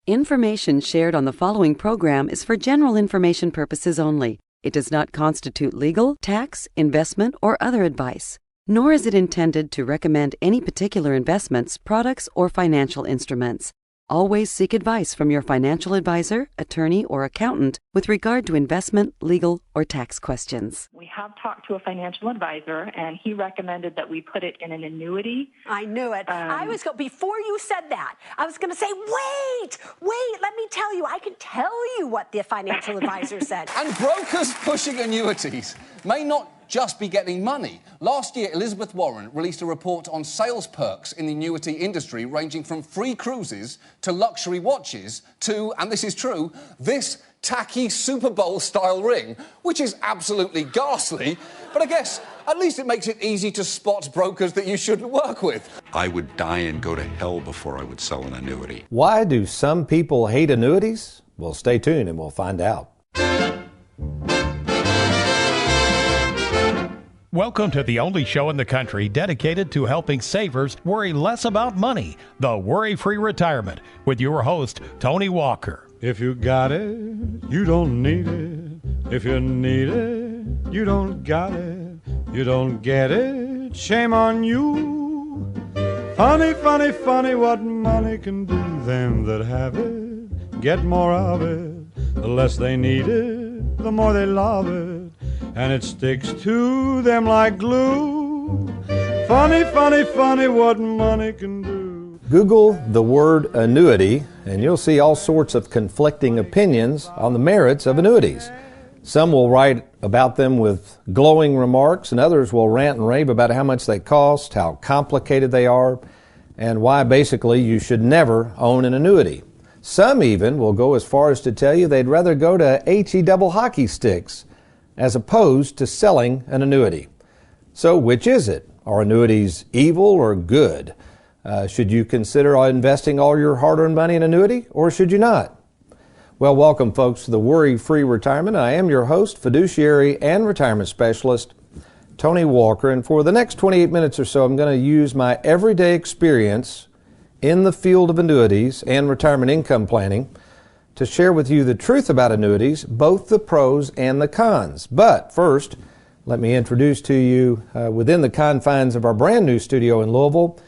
Information shared on the following program is for general information purposes only. It does not constitute legal, tax, investment, or other advice, nor is it intended to recommend any particular investments, products, or financial instruments. Always seek advice from your financial advisor, attorney, or accountant with regard to investment, legal, or tax questions. We have talked to a financial advisor, and he recommended that we put it in an annuity. I knew it. Before you said that, I was going to say, wait, let me tell you. I can tell you what the financial advisor said. And brokers pushing annuities may not just be getting money. Last year, Elizabeth Warren released a report on sales perks in the annuity industry, ranging from free cruises to luxury watches to, and this is true, this tacky Super Bowl-style ring, which is absolutely ghastly, but I guess at least it makes it easy to spot brokers that you shouldn't work with. I would die and go to hell before I would sell an annuity. Why do some people hate annuities? Well, stay tuned and we'll find out. Welcome to the only show in the country dedicated to helping savers worry less about money, the Worry-Free Retirement, with your host, Tony Walker. If you got it, you don't need it. If you need it, you don't got it. You don't get it, shame on you. Funny, funny, funny what money can do. Them that have it, get more of it. The less they need it, the more they love it. And it sticks to them like glue. Funny, funny, funny what money can do. Google the word annuity, and you'll see all sorts of conflicting opinions on the merits of annuities. Some will write about them with glowing remarks, and others will rant and rave about how much they cost, how complicated they are, and why basically you should never own an annuity. Some even will go as far as to tell you they'd rather go to HE double hockey sticks as opposed to selling an annuity. So which is it? Are annuities evil or good? Should you consider investing all your hard-earned money in annuity, or should you not? Well, welcome folks to the Worry-Free Retirement. I am your host, fiduciary and retirement specialist, Tony Walker, and for the next 28 minutes or so, I'm going to use my everyday experience in the field of annuities and retirement income planning to share with you the truth about annuities, both the pros and the cons. But first, let me introduce to you, within the confines of our brand new studio in Louisville,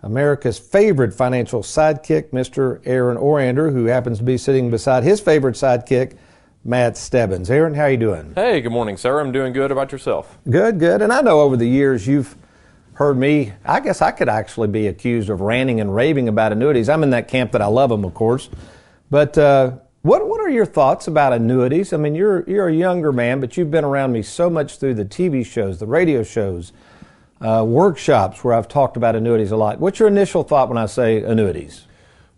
America's favorite financial sidekick, Mr. Aaron Orander, who happens to be sitting beside his favorite sidekick, Matt Stebbins. Aaron, how are you doing? Hey, good morning, sir. I'm doing good. About yourself? Good, good. And I know over the years you've heard me, I guess I could actually be accused of ranting and raving about annuities. I'm in that camp that I love them, of course. But what are your thoughts about annuities? I mean, you're a younger man, but you've been around me so much through the TV shows, the radio shows, workshops where I've talked about annuities a lot. What's your initial thought when I say annuities?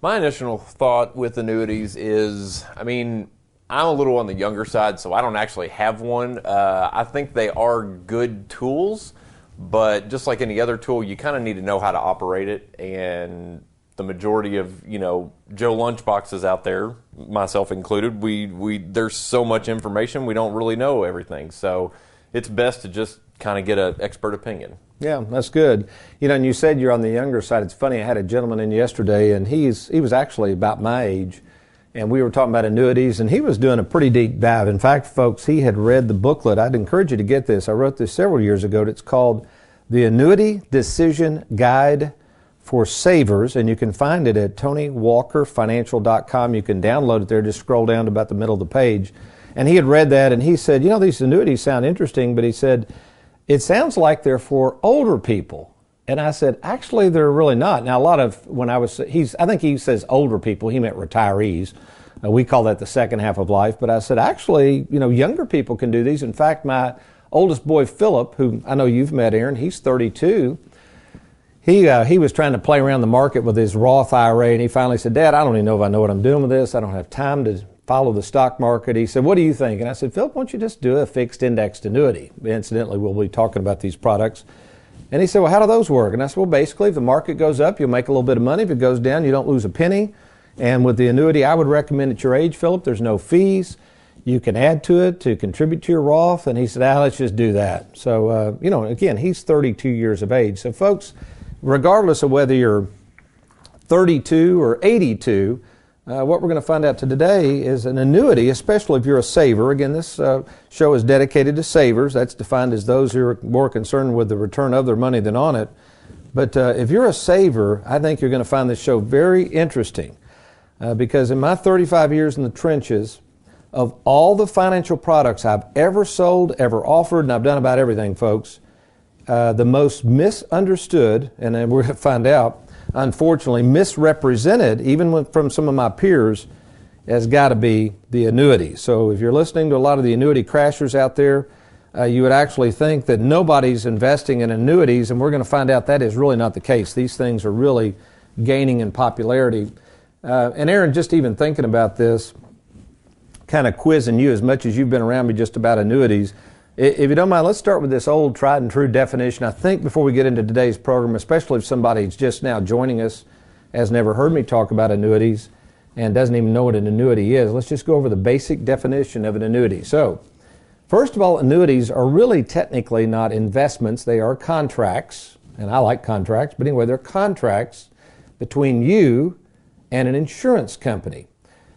My initial thought with annuities is, I mean, I'm a little on the younger side, so I don't actually have one. I think they are good tools, but just like any other tool, you kind of need to know how to operate it. And the majority of, Joe Lunchboxes out there, myself included, there's so much information, we don't really know everything. So it's best to just kind of get an expert opinion. Yeah, that's good. And you said you're on the younger side. It's funny, I had a gentleman in yesterday, and he was actually about my age, and we were talking about annuities, and he was doing a pretty deep dive. In fact, folks, he had read the booklet. I'd encourage you to get this. I wrote this several years ago. It's called The Annuity Decision Guide for Savers, and you can find it at TonyWalkerFinancial.com. You can download it there. Just scroll down to about the middle of the page. And he had read that, and he said, these annuities sound interesting, but he said, it sounds like they're for older people. And I said, actually, they're really not. Now, I think he says older people. He meant retirees. We call that the second half of life. But I said, actually, younger people can do these. In fact, my oldest boy, Philip, who I know you've met, Aaron, he's 32. He was trying to play around the market with his Roth IRA, and he finally said, Dad, I don't even know if I know what I'm doing with this. I don't have time to follow the stock market. He said, what do you think? And I said, Philip, why don't you just do a fixed indexed annuity? Incidentally, we'll be talking about these products. And he said, well, how do those work? And I said, well, basically, if the market goes up, you'll make a little bit of money. If it goes down, you don't lose a penny. And with the annuity, I would recommend at your age, Philip, there's no fees. You can add to it to contribute to your Roth. And he said, let's just do that. So, again, he's 32 years of age. So, folks, regardless of whether you're 32 or 82, What we're going to find out today is an annuity, especially if you're a saver. Again, this show is dedicated to savers. That's defined as those who are more concerned with the return of their money than on it. But if you're a saver, I think you're going to find this show very interesting because in my 35 years in the trenches, of all the financial products I've ever sold, ever offered, and I've done about everything, folks, the most misunderstood, and then we're going to find out, unfortunately misrepresented, even from some of my peers, has got to be the annuity. So if you're listening to a lot of the annuity crashers out there, you would actually think that nobody's investing in annuities, and we're going to find out that is really not the case. These things are really gaining in popularity. And Aaron, just even thinking about this, kind of quizzing you as much as you've been around me just about annuities, if you don't mind, let's start with this old tried and true definition. I think before we get into today's program, especially if somebody's just now joining us, has never heard me talk about annuities and doesn't even know what an annuity is, let's just go over the basic definition of an annuity. So, first of all, annuities are really technically not investments. They are contracts, and I like contracts, but anyway, they're contracts between you and an insurance company.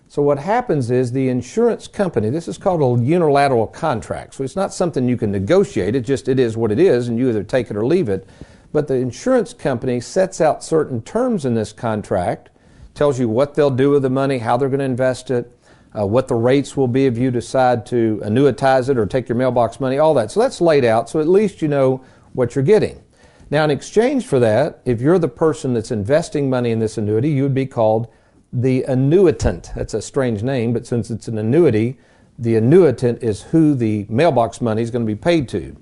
So what happens is the insurance company, this is called a unilateral contract. So it's not something you can negotiate. It is what it is, and you either take it or leave it. But the insurance company sets out certain terms in this contract, tells you what they'll do with the money, how they're going to invest it, what the rates will be if you decide to annuitize it or take your mailbox money, all that. So that's laid out, so at least you know what you're getting. Now, in exchange for that, if you're the person that's investing money in this annuity, you would be called the annuitant. That's a strange name, but since it's an annuity, the annuitant is who the mailbox money is going to be paid to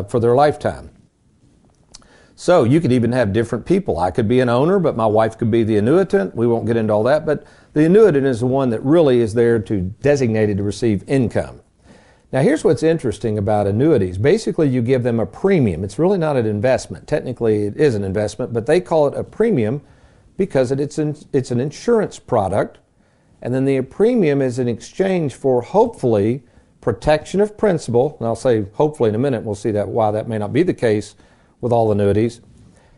for their lifetime. So you could even have different people. I could be an owner, but my wife could be the annuitant. We won't get into all that, but the annuitant is the one that really is there designated to receive income. Now here's what's interesting about annuities. Basically you give them a premium. It's really not an investment. Technically it is an investment, but they call it a premium because it's an insurance product, and then the premium is in exchange for hopefully protection of principal, and I'll say hopefully in a minute, we'll see why that may not be the case with all annuities,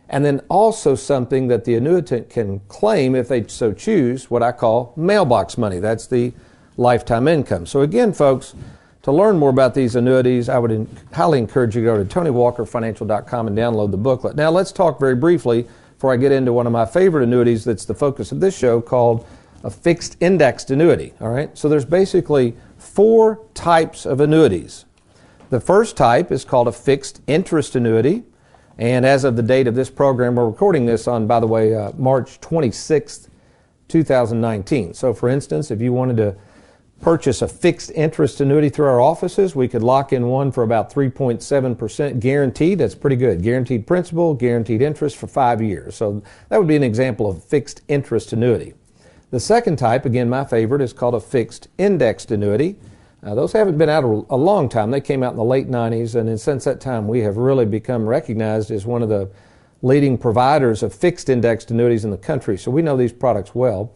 and then also something that the annuitant can claim if they so choose, what I call mailbox money. That's the lifetime income. So again, folks, to learn more about these annuities, I would highly encourage you to go to TonyWalkerFinancial.com and download the booklet. Now let's talk very briefly before I get into one of my favorite annuities that's the focus of this show, called a fixed indexed annuity. All right, so there's basically 4 types of annuities. The first type is called a fixed interest annuity, and as of the date of this program, we're recording this on, by the way, March 26th, 2019. So for instance, if you wanted to purchase a fixed interest annuity through our offices, we could lock in one for about 3.7% guaranteed. That's pretty good. Guaranteed principal, guaranteed interest for 5 years. So that would be an example of fixed interest annuity. The second type, again my favorite, is called a fixed indexed annuity. Those haven't been out a long time. They came out in the late 90s, and since that time we have really become recognized as one of the leading providers of fixed indexed annuities in the country. So we know these products well.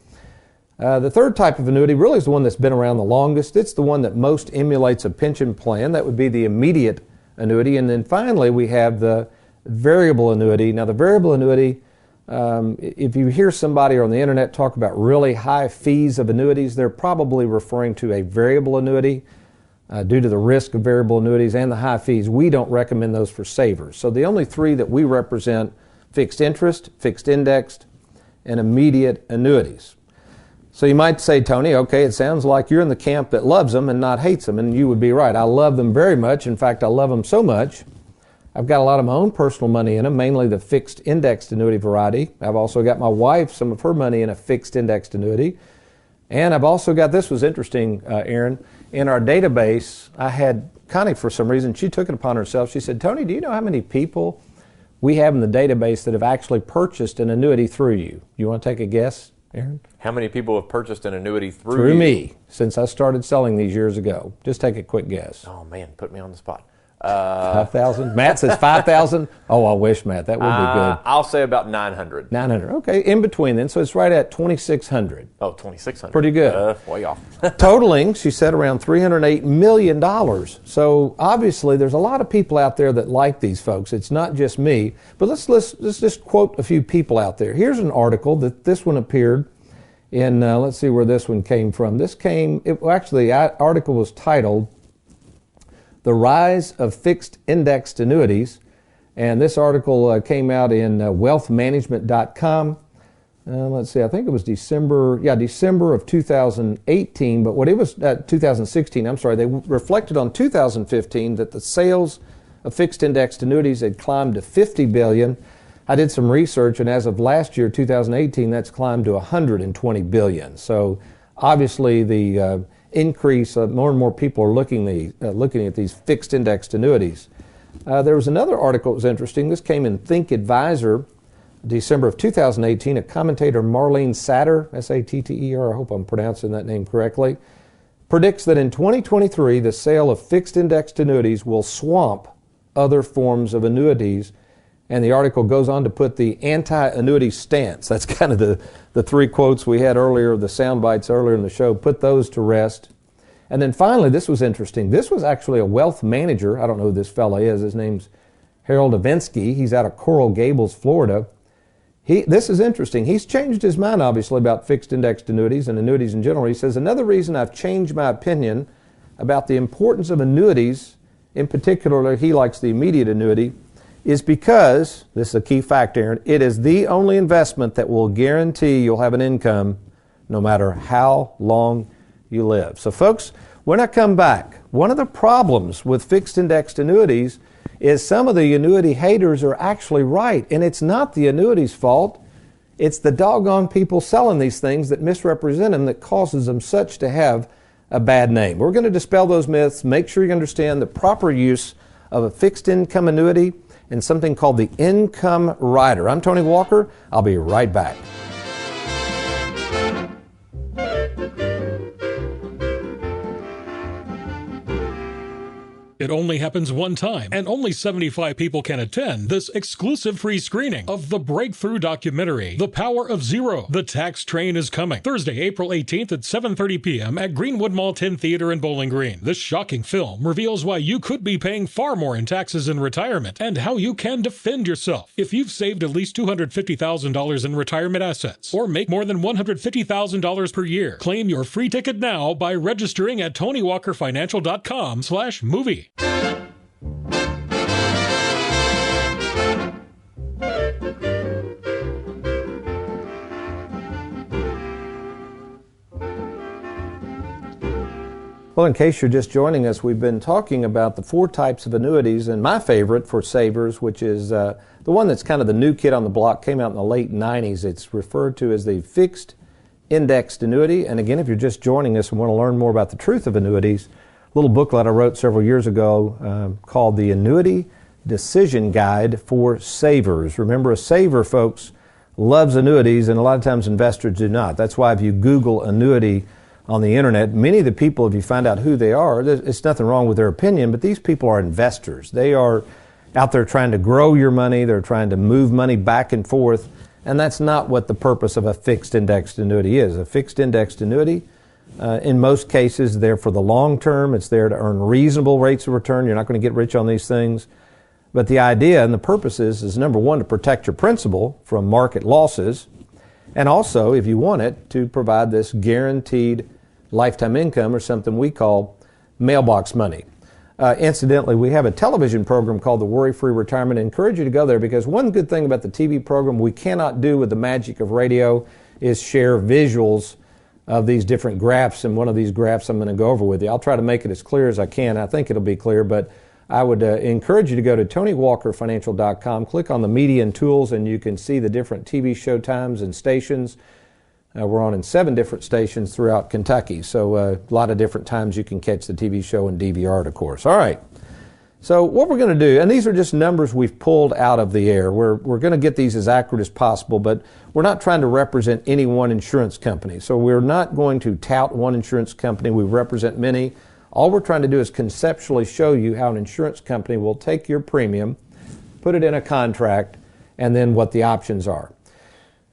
The third type of annuity really is the one that's been around the longest. It's the one that most emulates a pension plan. That would be the immediate annuity. And then finally, we have the variable annuity. Now, the variable annuity, if you hear somebody on the internet talk about really high fees of annuities, they're probably referring to a variable annuity due to the risk of variable annuities and the high fees. We don't recommend those for savers. So the only 3 that we represent: fixed interest, fixed indexed, and immediate annuities. So you might say, Tony, okay, it sounds like you're in the camp that loves them and not hates them, and you would be right. I love them very much. In fact, I love them so much, I've got a lot of my own personal money in them, mainly the fixed indexed annuity variety. I've also got my wife, some of her money in a fixed indexed annuity. And I've also got, this was interesting, Aaron, in our database, I had Connie, for some reason, she took it upon herself. She said, Tony, do you know how many people we have in the database that have actually purchased an annuity through you? You want to take a guess, Aaron? How many people have purchased an annuity through Through you? me, since I started selling these years ago. Just take a quick guess. Oh, man, put me on the spot. 5,000? Matt says 5,000? Oh, I wish, Matt. That would be good. I'll say about 900. 900. Okay, in between then. So it's right at 2,600. Oh, 2,600. Pretty good. Way off. Totaling, she said, around $308 million. So obviously there's a lot of people out there that like these folks. It's not just me. But let's just quote a few people out there. Here's an article that this one appeared in, let's see where this one came from. Actually, the article was titled, The Rise of Fixed Indexed Annuities. And this article came out in wealthmanagement.com. Let's see, I think it was December of 2018, but 2016, I'm sorry, they reflected on 2015 that the sales of fixed indexed annuities had climbed to $50 billion. I did some research, and as of last year, 2018, that's climbed to $120 billion. So obviously the increase, more and more people are looking at these fixed indexed annuities. There was another article that was interesting. This came in Think Advisor, December of 2018. A commentator, Marlene Satter, S-A-T-T-E-R, I hope I'm pronouncing that name correctly, predicts that in 2023, the sale of fixed indexed annuities will swamp other forms of annuities. And the article goes on to put the anti-annuity stance. That's kind of the three quotes we had earlier, the sound bites earlier in the show, put those to rest. And then finally, this was interesting. This was actually a wealth manager. I don't know who this fella is. His name's Harold Avinsky. He's out of Coral Gables, Florida. This is interesting. He's changed his mind, obviously, about fixed indexed annuities and annuities in general. He says, another reason I've changed my opinion about the importance of annuities, in particular, he likes the immediate annuity, is because, this is a key fact, Aaron, it is the only investment that will guarantee you'll have an income no matter how long you live. So folks, when I come back, one of the problems with fixed indexed annuities is some of the annuity haters are actually right, and it's not the annuity's fault. It's the doggone people selling these things that misrepresent them that causes them such to have a bad name. We're going to dispel those myths, make sure you understand the proper use of a fixed income annuity and something called the income rider. I'm Tony Walker. I'll be right back. It only happens one time, and only 75 people can attend this exclusive free screening of the breakthrough documentary, The Power of Zero. The Tax Train is coming. Thursday, April 18th at 7:30 p.m. at Greenwood Mall 10 Theater in Bowling Green. This shocking film reveals why you could be paying far more in taxes in retirement and how you can defend yourself. If you've saved at least $250,000 in retirement assets or make more than $150,000 per year, claim your free ticket now by registering at TonyWalkerFinancial.com/movie. Well, in case you're just joining us, we've been talking about the four types of annuities, and my favorite for savers, which is the one that's kind of the new kid on the block, came out in the late 90s. It's referred to as the fixed indexed annuity. And again, if you're just joining us and want to learn more about the truth of annuities, a little booklet I wrote several years ago called the Annuity Decision Guide for Savers. Remember, a saver, folks, loves annuities, and a lot of times investors do not. That's why if you Google annuity on the internet, many of the people, if you find out who they are, it's nothing wrong with their opinion, but these people are investors. They are out there trying to grow your money. They're trying to move money back and forth, and that's not what the purpose of a fixed indexed annuity is. A fixed indexed annuity, in most cases, they're for the long term. It's there to earn reasonable rates of return. You're not going to get rich on these things. But the idea and the purpose is number one, to protect your principal from market losses, and also, if you want it, to provide this guaranteed lifetime income, or something we call mailbox money. Incidentally, we have a television program called the Worry-Free Retirement. I encourage you to go there, because one good thing about the TV program we cannot do with the magic of radio is share visuals of these different graphs, and one of these graphs I'm going to go over with you. I'll try to make it as clear as I can. I think it'll be clear, but I would encourage you to go to TonyWalkerFinancial.com, click on the media and tools, and you can see the different TV show times and stations. We're on in 7 different stations throughout Kentucky, so a lot of different times you can catch the TV show and DVR it, of course. All right, so what we're going to do, and these are just numbers we've pulled out of the air. We're going to get these as accurate as possible, but we're not trying to represent any one insurance company. So we're not going to tout one insurance company. We represent many. All we're trying to do is conceptually show you how an insurance company will take your premium, put it in a contract, and then what the options are.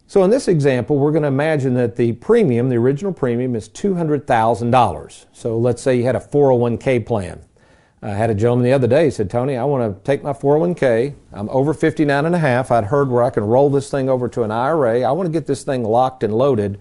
So in this example, we're going to imagine that the premium, the original premium, is $200,000. So let's say you had a 401k plan. I had a gentleman the other day, he said, Tony, I want to take my 401k. I'm over 59 and a half. I'd heard where I can roll this thing over to an IRA. I want to get this thing locked and loaded.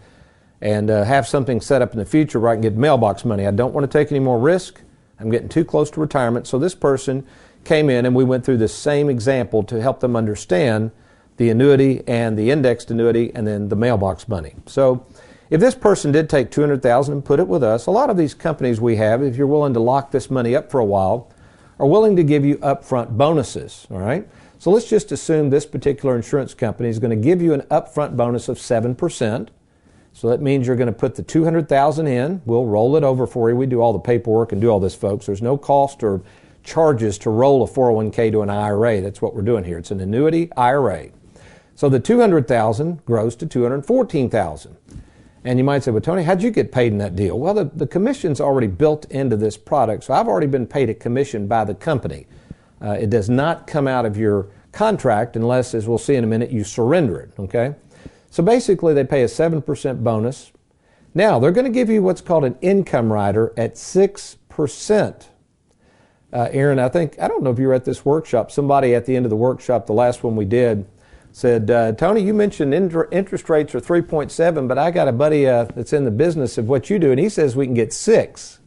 and have something set up in the future where I can get mailbox money. I don't want to take any more risk. I'm getting too close to retirement. So this person came in and we went through the same example to help them understand the annuity and the indexed annuity and then the mailbox money. So if this person did take $200,000 and put it with us, a lot of these companies we have, if you're willing to lock this money up for a while, are willing to give you upfront bonuses, all right? So let's just assume this particular insurance company is going to give you an upfront bonus of 7%. So that means you're going to put the $200,000 in. We'll roll it over for you. We do all the paperwork and do all this, folks. There's no cost or charges to roll a 401k to an IRA. That's what we're doing here. It's an annuity IRA. So the $200,000 grows to $214,000. And you might say, well, Tony, how'd you get paid in that deal? Well, the commission's already built into this product, so I've already been paid a commission by the company. It does not come out of your contract unless, as we'll see in a minute, you surrender it, okay? So basically, they pay a 7% bonus. Now, they're going to give you what's called an income rider at 6%. Aaron, I don't know if you were at this workshop. Somebody at the end of the workshop, the last one we did, said, Tony, you mentioned interest rates are 3.7, but I got a buddy that's in the business of what you do, and he says we can get 6.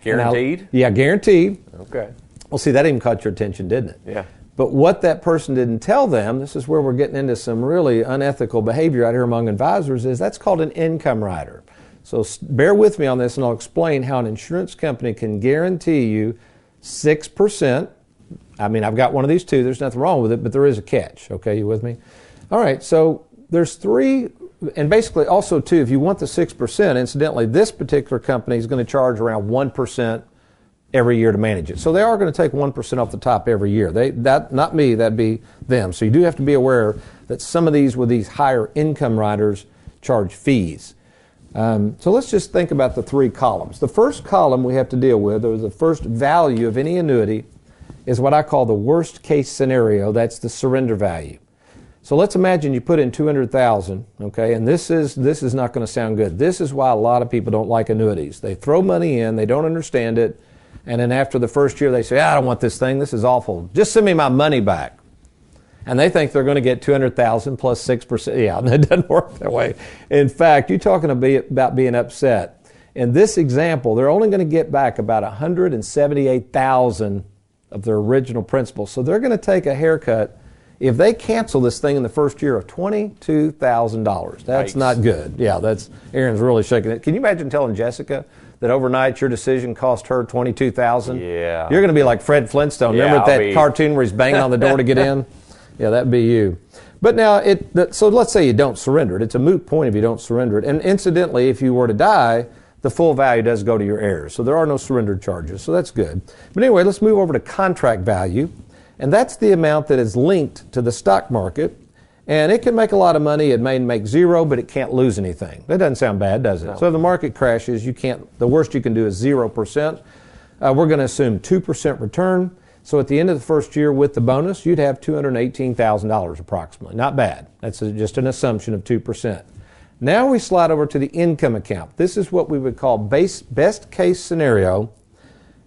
Guaranteed? Yeah, guaranteed. Okay. Well, see, that even caught your attention, didn't it? Yeah. But what that person didn't tell them, this is where we're getting into some really unethical behavior out here among advisors, is that's called an income rider. So bear with me on this, and I'll explain how an insurance company can guarantee you 6%. I mean, I've got one of these too. There's nothing wrong with it, but there is a catch. Okay, you with me? All right, so there's 3, and basically also too, if you want the 6%, incidentally, this particular company is going to charge around 1% every year to manage it. So they are going to take 1% off the top every year. Not me, that'd be them. So you do have to be aware that some of these with these higher income riders charge fees. So let's just think about the 3 columns. The first column we have to deal with, or the first value of any annuity, is what I call the worst case scenario. That's the surrender value. So let's imagine you put in $200,000, okay, and this is not going to sound good. This is why a lot of people don't like annuities. They throw money in, they don't understand it, and then after the first year they say, I don't want this thing, this is awful. Just send me my money back. And they think they're going to get $200,000 plus 6%. Yeah, and it doesn't work that way. In fact, you're talking about being upset. In this example, they're only going to get back about $178,000 of their original principal. So they're going to take a haircut, if they cancel this thing in the first year, of $22,000. That's not good. Yeah, Aaron's really shaking it. Can you imagine telling Jessica that overnight your decision cost her $22,000? Yeah. You're going to be like Fred Flintstone. Yeah, remember that cartoon where he's banging on the door to get in? Yeah, that'd be you. But now, so let's say you don't surrender it. It's a moot point if you don't surrender it. And incidentally, if you were to die, the full value does go to your heirs. So there are no surrender charges. So that's good. But anyway, let's move over to contract value. And that's the amount that is linked to the stock market. And it can make a lot of money. It may make 0, but it can't lose anything. That doesn't sound bad, does it? No. So if the market crashes, the worst you can do is 0%. We're going to assume 2% return. So at the end of the first year with the bonus, you'd have $218,000 approximately. Not bad. That's just an assumption of 2%. Now we slide over to the income account. This is what we would call best case scenario.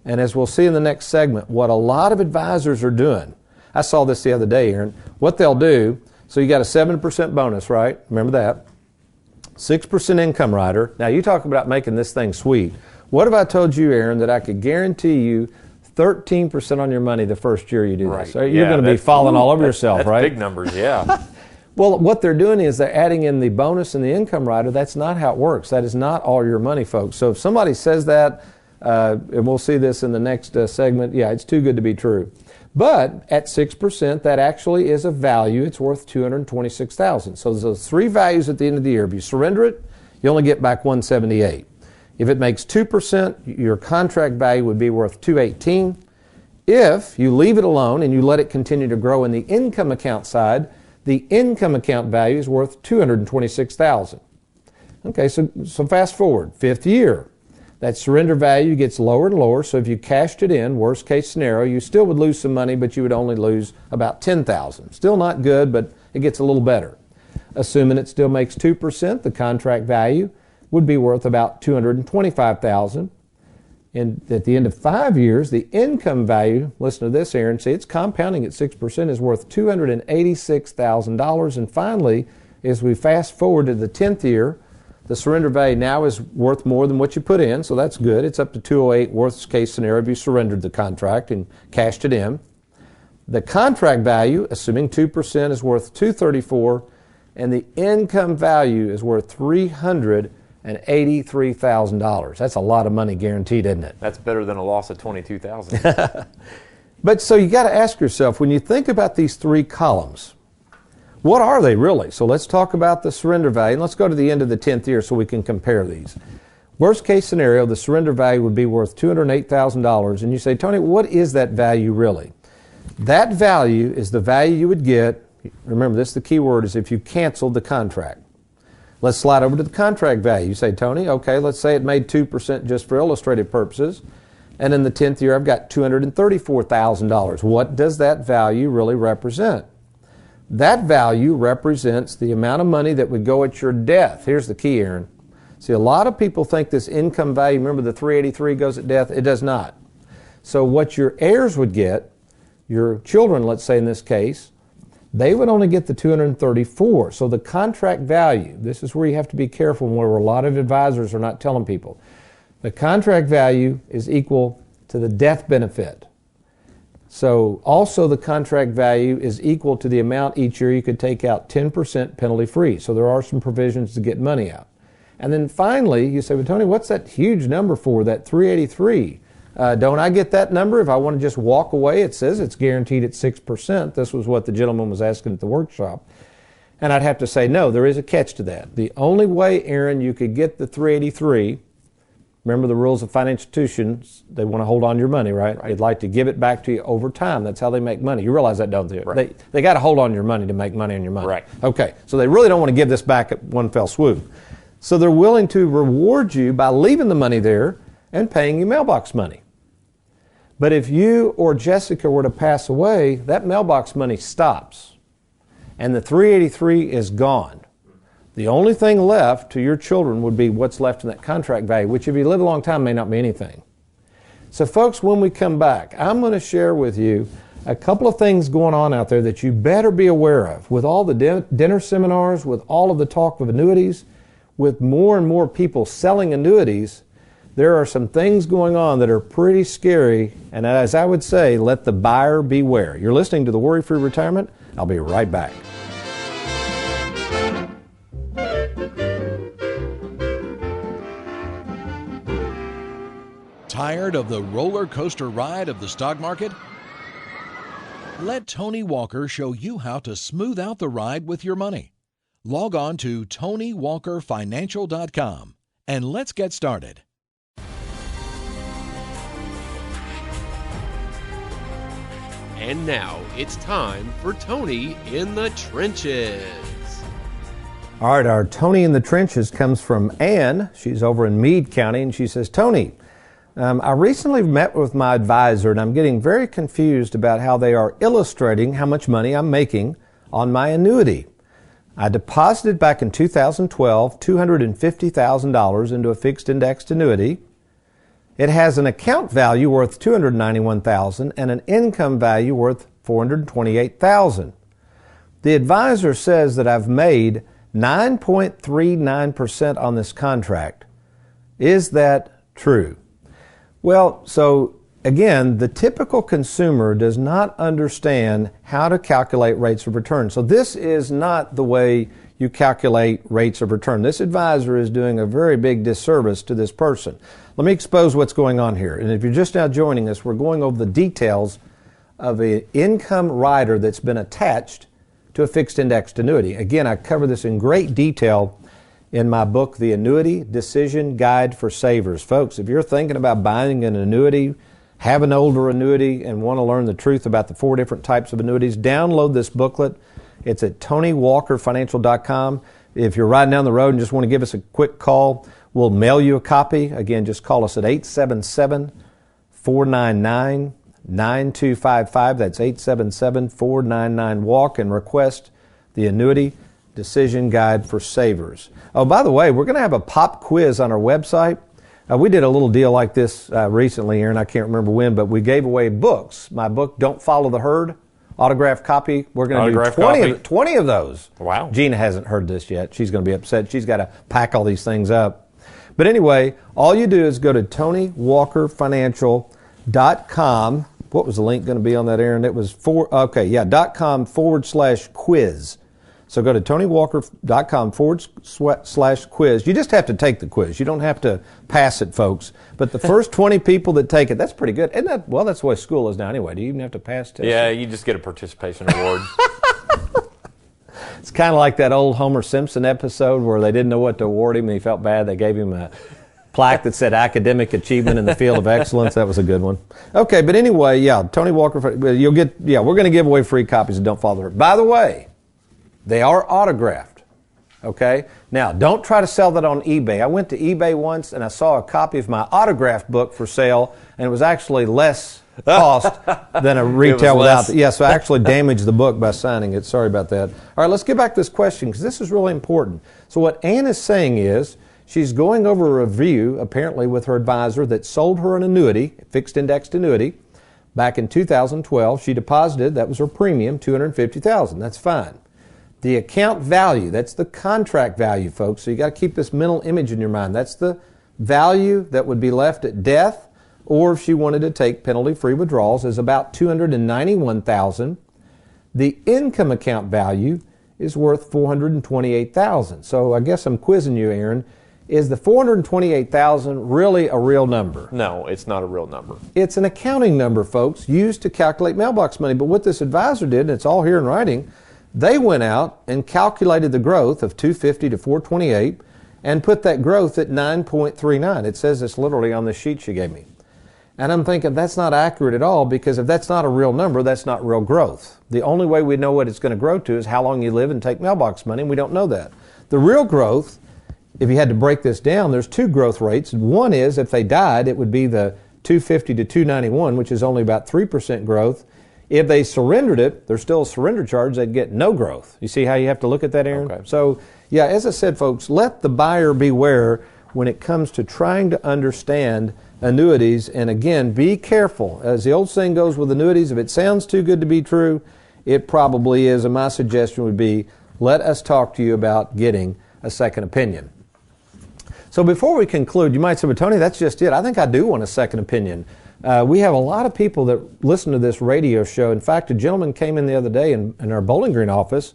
And as we'll see in the next segment, what a lot of advisors are doing. I saw this the other day, Aaron. What they'll do, so you got a 7% bonus, right? Remember that. 6% income rider. Now you talk about making this thing sweet. What if I told you, Aaron, that I could guarantee you 13% on your money the first year you do this? You're going to be falling all over yourself, that's right? Big numbers, yeah. Well, what they're doing is they're adding in the bonus and the income rider. That's not how it works. That is not all your money, folks. So if somebody says that, and we'll see this in the next segment, yeah, it's too good to be true. But at 6%, that actually is a value. It's worth $226,000. So there's those 3 values at the end of the year. If you surrender it, you only get back $178,000. If it makes 2%, your contract value would be worth $218,000. If you leave it alone and you let it continue to grow in the income account side, the income account value is worth $226,000. Okay, so fast forward, 5th year. That surrender value gets lower and lower, so if you cashed it in, worst case scenario, you still would lose some money, but you would only lose about $10,000. Still not good, but it gets a little better. Assuming it still makes 2%, the contract value would be worth about $225,000. And at the end of 5 years, the income value, listen to this, Aaron, see, it's compounding at 6%, is worth $286,000. And finally, as we fast forward to the 10th year, The surrender value now is worth more than what you put in, so that's good. It's up to 208, worst case scenario if you surrendered the contract and cashed it in. The contract value, assuming 2%, is worth $234, and the income value is worth $383,000. That's a lot of money guaranteed, isn't it? That's better than a loss of $22,000. But so you got to ask yourself, when you think about these three columns, what are they really? So let's talk about the surrender value, and let's go to the end of the 10th year so we can compare these. Worst case scenario, the surrender value would be worth $208,000, and you say, Tony, what is that value really? That value is the value you would get, remember this, the key word is if you canceled the contract. Let's slide over to the contract value. You say, Tony, okay, let's say it made 2% just for illustrative purposes, and in the 10th year I've got $234,000. What does that value really represent? That value represents the amount of money that would go at your death. Here's the key, Aaron. See, a lot of people think this income value, remember the 383 goes at death? It does not. So what your heirs would get, your children, let's say in this case, they would only get the 234. So the contract value, this is where you have to be careful, where a lot of advisors are not telling people. The contract value is equal to the death benefit. So also the contract value is equal to the amount each year you could take out 10% penalty free. So there are some provisions to get money out. And then finally, you say, well, Tony, what's that huge number for, that 383? Don't I get that number if I want to just walk away? It says it's guaranteed at 6%. This was what the gentleman was asking at the workshop. And I'd have to say, no, there is a catch to that. The only way, Aaron, you could get the 383, remember the rules of financial institutions, they want to hold on to your money, right? They'd like to give it back to you over time. That's how they make money. You realize that, don't they? Right. They got to hold on to your money to make money on your money. Right. Okay, so they really don't want to give this back at one fell swoop. So they're willing to reward you by leaving the money there and paying you mailbox money. But if you or Jessica were to pass away, that mailbox money stops. And the 383 is gone. The only thing left to your children would be what's left in that contract value, which if you live a long time may not be anything. So folks, when we come back, I'm going to share with you a couple of things going on out there that you better be aware of. With all the dinner seminars, with all of the talk of annuities, with more and more people selling annuities, there are some things going on that are pretty scary, and as I would say, let the buyer beware. You're listening to The Worry-Free Retirement. I'll be right back. Tired of the roller coaster ride of the stock market? Let Tony Walker show you how to smooth out the ride with your money. Log on to TonyWalkerFinancial.com and let's get started. And now it's time for Tony in the Trenches. All right, our Tony in the Trenches comes from Ann. She's over in Meade County, and she says, Tony, I recently met with my advisor, and I'm getting very confused about how they are illustrating how much money I'm making on my annuity. I deposited back in 2012 $250,000 into a fixed indexed annuity. It has an account value worth $291,000 and an income value worth $428,000. The advisor says that I've made 9.39% on this contract. Is that true? Well, so again, the typical consumer does not understand how to calculate rates of return. So this is not the way you calculate rates of return. This advisor is doing a very big disservice to this person. Let me expose what's going on here. And if you're just now joining us, we're going over the details of an income rider that's been attached to a fixed indexed annuity. Again, I cover this in great detail in my book, The Annuity Decision Guide for Savers. Folks, if you're thinking about buying an annuity, have an older annuity, and want to learn the truth about the 4 different types of annuities, download this booklet. It's at TonyWalkerFinancial.com. If you're riding down the road and just want to give us a quick call, we'll mail you a copy. Again, just call us at 877-499-9255. That's 877-499-WALK and request the Annuity Decision Guide for Savers. Oh, by the way, we're going to have a pop quiz on our website. We did a little deal like this recently, Aaron. I can't remember when, but we gave away books. My book, Don't Follow the Herd, autographed copy. We're going to do 20 of those. Wow. Gina hasn't heard this yet. She's going to be upset. She's got to pack all these things up. But anyway, all you do is go to TonyWalkerFinancial.com. What was the link going to be on that, Aaron? It was .com/quiz. So go to TonyWalker.com/quiz. You just have to take the quiz. You don't have to pass it, folks. But the first 20 people that take it, that's pretty good. Isn't that, well, that's the way school is now anyway. Do you even have to pass tests? Yeah, you just get a participation award. It's kind of like that old Homer Simpson episode where they didn't know what to award him and he felt bad. They gave him a plaque that said academic achievement in the field of excellence. That was a good one. Okay, but anyway, yeah, Tony Walker, you'll get, yeah, we're going to give away free copies of Don't Follow the Herd. By the way, they are autographed, okay? Now, don't try to sell that on eBay. I went to eBay once and I saw a copy of my autographed book for sale, and it was actually less cost than a retail without. Yeah, so I actually damaged the book by signing it. Sorry about that. All right, let's get back to this question because this is really important. So what Ann is saying is she's going over a review, apparently with her advisor, that sold her an annuity, fixed indexed annuity, back in 2012. She deposited, that was her premium, $250,000. That's fine. The account value, that's the contract value, folks. So you got to keep this mental image in your mind. That's the value that would be left at death, or if she wanted to take penalty-free withdrawals, is about $291,000. The income account value is worth $428,000. So I guess I'm quizzing you, Aaron. Is the $428,000 really a real number? No, it's not a real number. It's an accounting number, folks, used to calculate mailbox money. But what this advisor did, and it's all here in writing, they went out and calculated the growth of $250 to $428 and put that growth at 9.39. It says this literally on the sheet she gave me. And I'm thinking that's not accurate at all, because if that's not a real number, that's not real growth. The only way we know what it's going to grow to is how long you live and take mailbox money, and we don't know that. The real growth, if you had to break this down, there's two growth rates. One is if they died, it would be the 250 to 291, which is only about 3% growth. If they surrendered it, there's still a surrender charge, they'd get no growth. You see how you have to look at that, Aaron? Okay. So, yeah, as I said, folks, let the buyer beware when it comes to trying to understand annuities. And again, be careful. As the old saying goes with annuities, if it sounds too good to be true, it probably is. And my suggestion would be, let us talk to you about getting a second opinion. So before we conclude, you might say, well, Tony, that's just it. I think I do want a second opinion. We have a lot of people that listen to this radio show. In fact, a gentleman came in the other day in our Bowling Green office.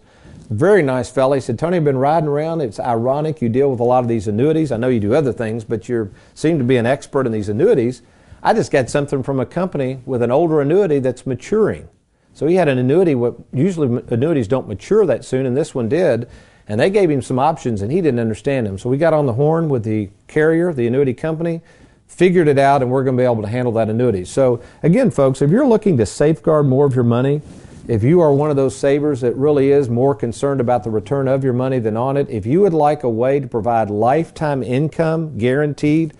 Very nice fella. He said, Tony, I've been riding around. It's ironic you deal with a lot of these annuities. I know you do other things, but you seem to be an expert in these annuities. I just got something from a company with an older annuity that's maturing. So he had an annuity. Usually annuities don't mature that soon, and this one did. And they gave him some options, and he didn't understand them. So we got on the horn with the carrier, the annuity company, figured it out, and we're going to be able to handle that annuity. So again, folks, if you're looking to safeguard more of your money, if you are one of those savers that really is more concerned about the return of your money than on it, if you would like a way to provide lifetime income guaranteed,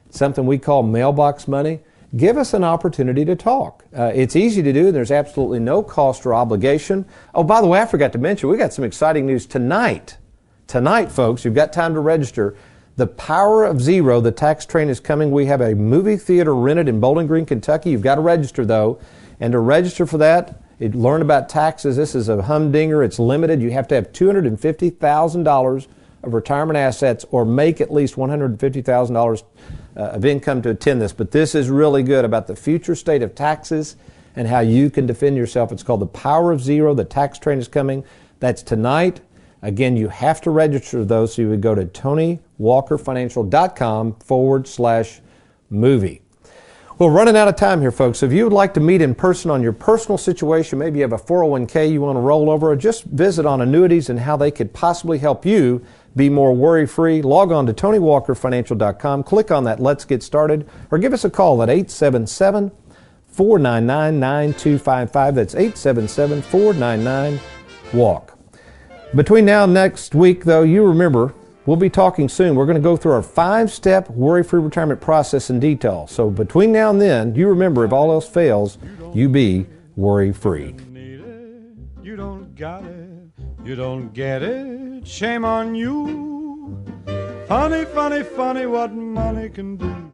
something we call mailbox money, give us an opportunity to talk. It's easy to do. There's absolutely no cost or obligation. Oh, by the way, I forgot to mention, we got some exciting news tonight. Tonight, folks, you've got time to register. The Power of Zero, the tax train is coming. We have a movie theater rented in Bowling Green, Kentucky. You've got to register, though. And to register for that, learn about taxes. This is a humdinger. It's limited. You have to have $250,000 of retirement assets or make at least $150,000 of income to attend this. But this is really good about the future state of taxes and how you can defend yourself. It's called The Power of Zero. The tax train is coming. That's tonight. Again, you have to register those, so you would go to TonyWalkerFinancial.com/movie. Well, running out of time here, folks. If you would like to meet in person on your personal situation, maybe you have a 401k you want to roll over, or just visit on annuities and how they could possibly help you be more worry-free, log on to TonyWalkerFinancial.com, click on that Let's Get Started, or give us a call at 877-499-9255. That's 877-499-WALK. Between now and next week, though, you remember, we'll be talking soon. We're going to go through our 5-step worry-free retirement process in detail. So between now and then, you remember, if all else fails, you be worry-free. You don't got it, you don't get it, shame on you. Funny, funny, funny what money can do.